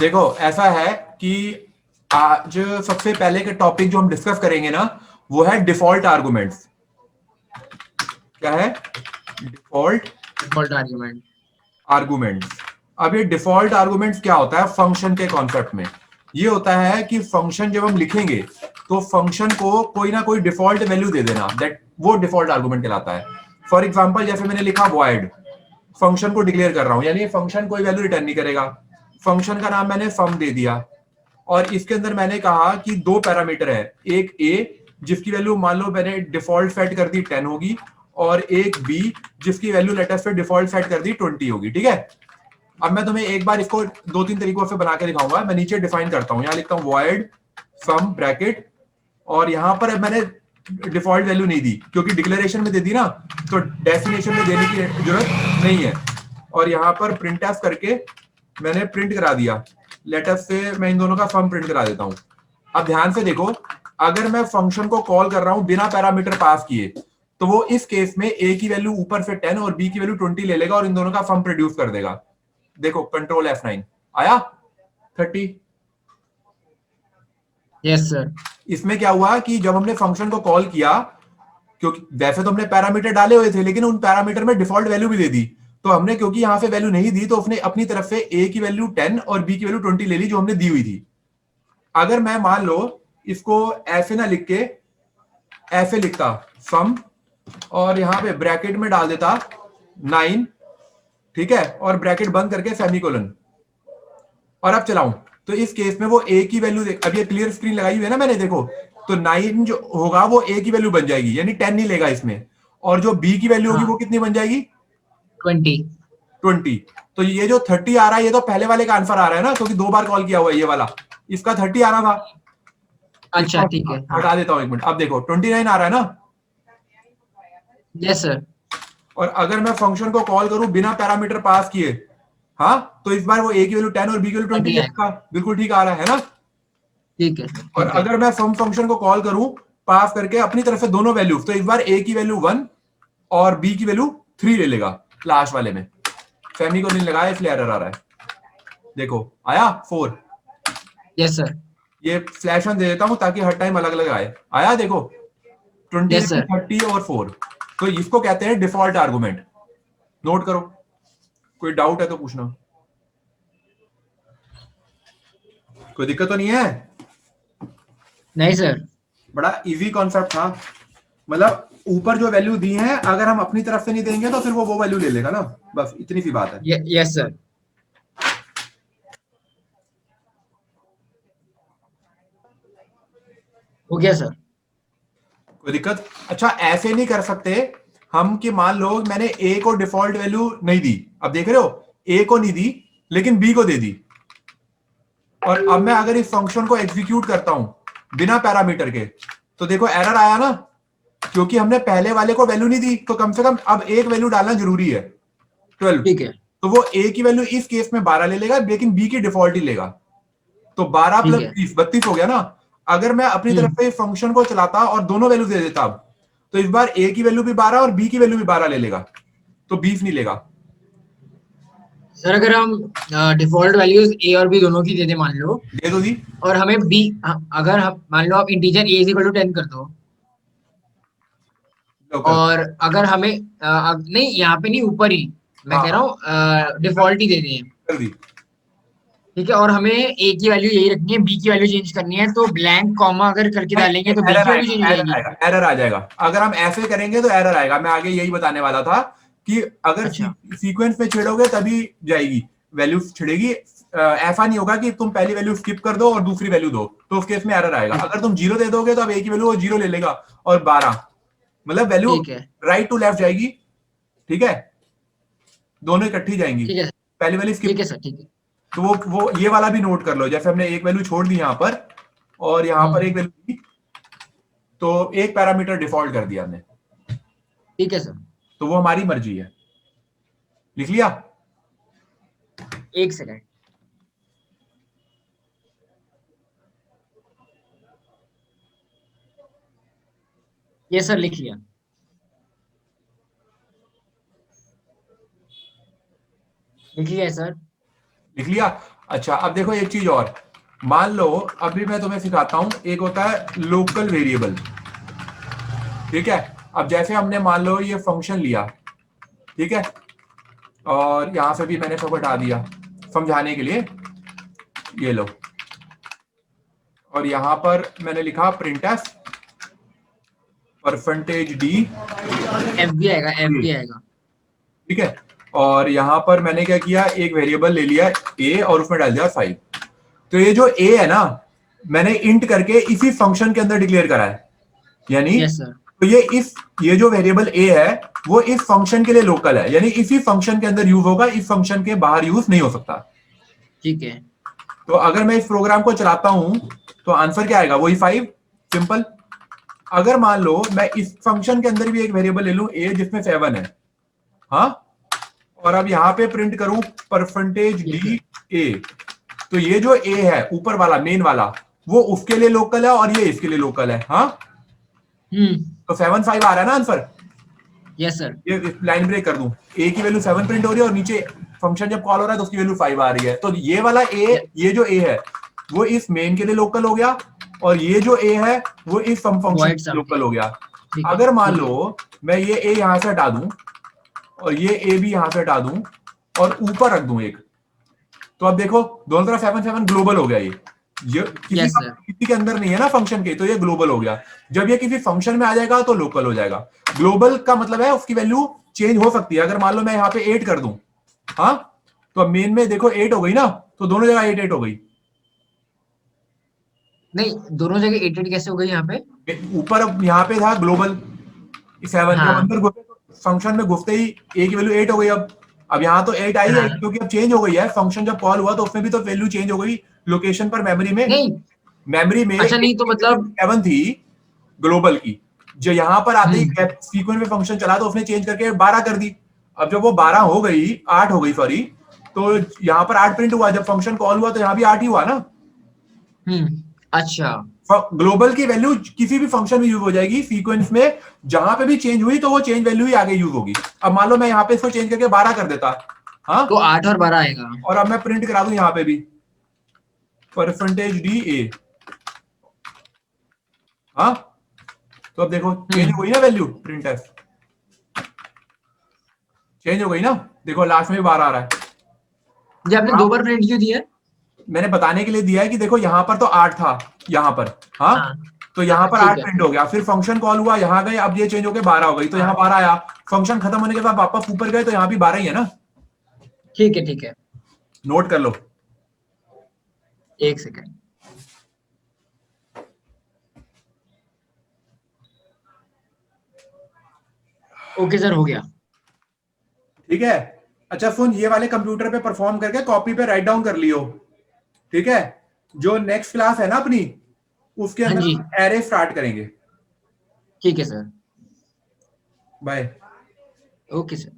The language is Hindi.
देखो ऐसा है कि आज सबसे पहले के टॉपिक जो हम डिस्कस करेंगे ना वो है डिफॉल्ट आर्गुमेंट्स। क्या है? Default default argument. आर्गुमेंट्स। अब ये डिफॉल्ट आर्गुमेंट्स क्या होता है फंक्शन के कॉन्सेप्ट में? ये होता है कि फंक्शन जब हम लिखेंगे तो फंक्शन को कोई ना कोई डिफॉल्ट वैल्यू दे देना, दैट वो डिफॉल्ट आर्गुमेंट कहलाता है। फॉर एग्जांपल जैसे मैंने लिखा वॉइड, फंक्शन को डिक्लेयर कर रहा हूं, यानी फंक्शन कोई वैल्यू रिटर्न नहीं करेगा। फंक्शन का नाम मैंने सम दे दिया और इसके अंदर मैंने कहा कि दो पैरामीटर है, एक ए जिसकी वैल्यू मान लो मैंने डिफॉल्ट सेट कर दी 10 होगी, और एक बी जिसकी वैल्यू लेटेस्ट पे डिफॉल्ट सेट कर दी 20 होगी। ठीक है, अब मैं तुम्हें एक बार इसको दो तीन तरीकों से बना के दिखाऊंगा। मैं नीचे डिफाइन करता हूं, यहां लिखता हूं वॉइड सम ब्रैकेट, और यहां पर मैंने डिफॉल्ट वैल्यू नहीं दी क्योंकि डिक्लेरेशन में दे दी ना, तो डेस्टिनेशन में देने की जरूरत नहीं है। और यहां पर प्रिंट एफ करके मैंने प्रिंट करा दिया, लेटर से मैं इन दोनों का सम प्रिंट करा देता हूं। अब ध्यान से देखो, अगर मैं फंक्शन को कॉल कर रहा हूं बिना पैरामीटर पास किए, तो वो इस केस में ए की वैल्यू ऊपर से 10 और बी की वैल्यू 20 ले लेगा और इन दोनों का सम प्रोड्यूस कर देगा। देखो कंट्रोल F9 आया 30। Yes sir. इसमें क्या हुआ कि जब हमने फंक्शन को कॉल किया, क्योंकि वैसे तो हमने पैरामीटर डाले हुए थे लेकिन उन पैरामीटर में डिफॉल्ट वैल्यू भी दे दी, तो हमने क्योंकि यहां से वैल्यू नहीं दी तो उसने अपनी तरफ से ए की वैल्यू 10 और बी की वैल्यू 20 ले ली जो हमने दी हुई थी। अगर मैं मान लो इसको ऐसे ना लिख के ऐसे लिखता सम और यहां पे ब्रैकेट में डाल देता 9, ठीक है, और ब्रैकेट बंद करके सेमीकोलन, और अब चलाऊं, तो इस केस में वो ए की वैल्यू अब ये क्लियर स्क्रीन लगाई हुई है ना मैंने, देखो तो 9 जो होगा वो ए की वैल्यू बन जाएगी, यानी 10 नहीं लेगा इसमें, और जो बी की वैल्यू होगी हाँ वो कितनी बन जाएगी? 20। 20। तो ये जो 30 आ रहा है ये तो पहले वाले का आंसर आ रहा है ना, क्योंकि दो बार कॉल किया हुआ है ये वाला, इसका 30 आ रहा था। अच्छा इसको ठीक है। हाँ हटा देता हूं एक मिनट, अब देखो 29 आ रहा है ना। Yes sir. और अगर मैं फंक्शन को कॉल करूं बिना पैरामीटर पास किए, हाँ, तो इस बार वो ए की वैल्यू 10 और बी की वैल्यू 20 20 आएगा। लेगा, बिल्कुल ठीक आ रहा है ना। ठीक है सर। और ठीक है। अगर मैं सम फंक्शन को कॉल करूं पास करके अपनी तरफ से दोनों वैल्यू, तो इस बार ए की वैल्यू 1 और बी की वैल्यू 3 ले लेगा लास्ट वाले में। सेमी को नहीं लगाया इसलिए एरर आ रहा है। देखो आया 4। Yes sir. ये स्लैश वन दे देता हूं ताकि हर टाइम अलग अलग आए। आया देखो 29, यस सर। 30 और 4। तो इसको कहते हैं डिफॉल्ट आर्गुमेंट। नोट करो, कोई डाउट है तो पूछना। कोई दिक्कत तो नहीं है? नहीं सर। बड़ा इजी कॉन्सेप्ट था, मतलब ऊपर जो वैल्यू दी है अगर हम अपनी तरफ से नहीं देंगे तो फिर वो वैल्यू ले लेगा ना, बस इतनी सी बात है। Yes sir. हो गया सर। कोई दिक्कत? अच्छा ऐसे नहीं कर सकते हम कि मान लो मैंने ए को डिफॉल्ट वैल्यू नहीं दी, अब देख रहे हो ए को नहीं दी लेकिन बी को दे दी, और अब मैं अगर इस फंक्शन को एग्जीक्यूट करता हूं बिना पैरामीटर के, तो देखो एरर आया ना, क्योंकि हमने पहले वाले को वैल्यू नहीं दी, तो कम से कम अब एक वैल्यू डालना जरूरी है 12। ठीक है। तो वो ए की वैल्यू इस केस में 12 ले लेगा लेकिन बी की डिफॉल्ट ही लेगा, तो 12 ठीक प्लस है। 32 हो गया ना। अगर मैं अपनी तरफ से फंक्शन को चलाता और दोनों वैल्यू दे देता अब, तो इस बार ए की वैल्यू भी 12 और बी की वैल्यू भी 12 ले लेगा, तो 20 नहीं लेगा। सर अगर हम डिफॉल्ट वैल्यूज ए और बी दोनों की दे दें मान लो, दे दो दी। और हमें बी, अगर हम मान लो आप integer A is equal to 10 कर दो, लो कर। और अगर हमें नहीं यहाँ पे नहीं, ऊपर ही मैं हाँ कह रहा हाँ हूँ डिफॉल्ट ही दे दें, कर दी। ठीक है, और हमें ए की वैल्यू यही रखनी है, बी की वैल्यू चेंज करनी है, तो ब्लैंक कॉमा अगर करके डालेंगे तो बी एरर की वैल्यू चेंज आएगा, हो एरर जाएगी। आएगा, एरर आ जाएगा। अगर हम ऐसे करेंगे तो एरर आएगा, मैं आगे यही बताने वाला था कि अगर अच्छा सीक्वेंस में छेड़ोगे तभी जाएगी वैल्यू छिड़ेगी। ऐसा नहीं होगा कि तुम पहली वैल्यू स्किप कर दो और दूसरी वैल्यू दो, तो उस केस में एरर आएगा। अगर तुम जीरो दे दोगे तो अब ए की वैल्यू वो जीरो ले लेगा और 12, मतलब वैल्यू ठीक है। राइट टू लेफ्ट जाएगी। ठीक है, दोनों इकट्ठी जाएंगी, ठीक है। पहली वाली ठीक स्किप। है सर। ठीक है। तो वो ये वाला भी नोट कर लो, जैसे हमने एक वैल्यू छोड़ दी यहां पर और यहां पर एक हम्म। वैल्यू दी, तो एक पैरामीटर डिफॉल्ट कर दिया हमने, ठीक है सर। तो वो हमारी मर्जी है। लिख लिया? एक सेकंड। ये सर लिख लिया। लिख लिया है सर। लिख लिया? अच्छा अब देखो एक चीज और, मान लो अभी मैं तुम्हें सिखाता हूं, एक होता है लोकल वेरिएबल, ठीक है। अब जैसे हमने मान लो ये फंक्शन लिया, ठीक है, और यहां से भी मैंने सब हटा दिया समझाने के लिए, ये लो, और यहां पर मैंने लिखा printf %d, एफ भी आएगा, एफ भी आएगा। ठीक है। और यहां पर मैंने क्या किया, एक वेरिएबल ले लिया a और उसमें डाल दिया 5। तो ये जो a है ना, मैंने इंट करके इसी फंक्शन के अंदर डिक्लेयर करा है, यानी यस सर। तो ये जो वेरिएबल a है वो इस फंक्शन के लिए लोकल है, यानी इसी फंक्शन के अंदर यूज होगा, इस फंक्शन के बाहर यूज नहीं हो सकता। ठीक है। तो अगर मैं इस प्रोग्राम को चलाता हूं तो आंसर क्या आएगा, वही 5, सिंपल। अगर मान लो मैं इस फंक्शन के अंदर भी एक वेरिएबल ले लूं a जिसमें 7 है, हाँ, और अब यहां पे प्रिंट करूं यस %d सर। a, तो ये जो a है ऊपर वाला मेन वाला, वो उसके लिए लोकल है और ये इसके लिए लोकल है, हाँ। हम्म। तो 7 5 आ रहा है ना आंसर। Yes sir. ये लाइन ब्रेक कर दूं, a की वैल्यू 7 प्रिंट हो रही है और नीचे फंक्शन जब कॉल हो रहा है तो उसकी वैल्यू 5 आ रही है। तो ये वाला a, ये जो a है वो इस मेन के लिए लोकल हो गया, और ये जो a है वो इस फंक्शन वाइट के सब लोकल हो गया। ठीक है, अगर मान ठीक है। लो मैं ये a यहां से हटा दूं और ये a भी यहां से हटा दूं और ऊपर रख दूं एक, तो अब देखो दोनों तरफ 7 7 ग्लोबल हो गया। ये यस सर। किसी के अंदर नहीं है ना फंक्शन के, तो ये ग्लोबल हो गया। जब ये किसी फंक्शन में आ जाएगा तो लोकल हो जाएगा। ग्लोबल का मतलब है उसकी वैल्यू चेंज हो सकती है। अगर मान लो मैं यहाँ पे 8 कर दूं, हाँ, तो अब मेन में देखो 8 हो गई ना, तो दोनों जगह 8 8 हो गई। नहीं, दोनों जगह 8 कैसे हो गई यहाँ पे? ऊपर अब यहाँ पे था ग्लोबल 7, जब हाँ अंदर घुसे तो फंक्शन में घुसते ही a की वैल्यू 8 हो गई। अब यहाँ तो 8 आई है हाँ। क्योंकि अब चेंज हो गई है, फंक्शन जब कॉल हुआ तो उसमें भी तो वैल्यू चेंज हो गई लोकेशन पर, मेमोरी में। नहीं, मेमोरी में अच्छा नहीं तो मतलब 7 थी ग्लोबल की, जो यहां पर आते ही हम्म। सीक्वेंस में फंक्शन चला तो उसने चेंज करके 12 कर दी। अब जब वो 12 हो गई, 8 हो गई सॉरी, तो यहां पर 8 प्रिंट हुआ, जब फंक्शन कॉल हुआ तो यहां भी 8 ही हुआ ना। अच्छा। ग्लोबल की वैल्यू किसी भी फंक्शन में यूज हो जाएगी सीक्वेंस में, जहां पे भी चेंज हुई तो वो चेंज वैल्यू ही आगे यूज होगी। अब मान लो मैं यहाँ पे इसको चेंज करके 12 कर देता, हाँ, तो 8 और 12 आएगा। और अब मैं प्रिंट करा दूं यहाँ पे भी %d a, हाँ, तो अब देखो चेंज हो गई ना वैल्यू, प्रिंट है चेंज हो गई ना, देखो लास्ट में भी 12 आ रहा है। ये आपने 2 बार प्रिंट क्यों दिया है? मैंने बताने के लिए दिया है कि देखो यहाँ पर तो 8 था, यहाँ पर, हाँ, हाँ तो यहाँ पर ठीक 8 है। प्रिंट हो गया, फिर फंक्शन कॉल हुआ यहाँ गए, अब ये चेंज होकर 12 हो गई, तो यहाँ हाँ 12 आया। फंक्शन खत्म होने के बाद वापस ऊपर गए तो यहाँ भी 12 ही है ना। ठीक है, ठीक है। नोट कर लो। 1 सेकंड। ओके सर, हो गया। ठीक है। अच्छा सुन, ये वाले कंप्यूटर पे परफॉर्म करके कॉपी पे राइट डाउन कर लियो, ठीक है। जो नेक्स्ट क्लास है ना अपनी, उसके हाँ जी, अंदर एरे स्टार्ट करेंगे। ठीक है सर। बाय। Okay sir.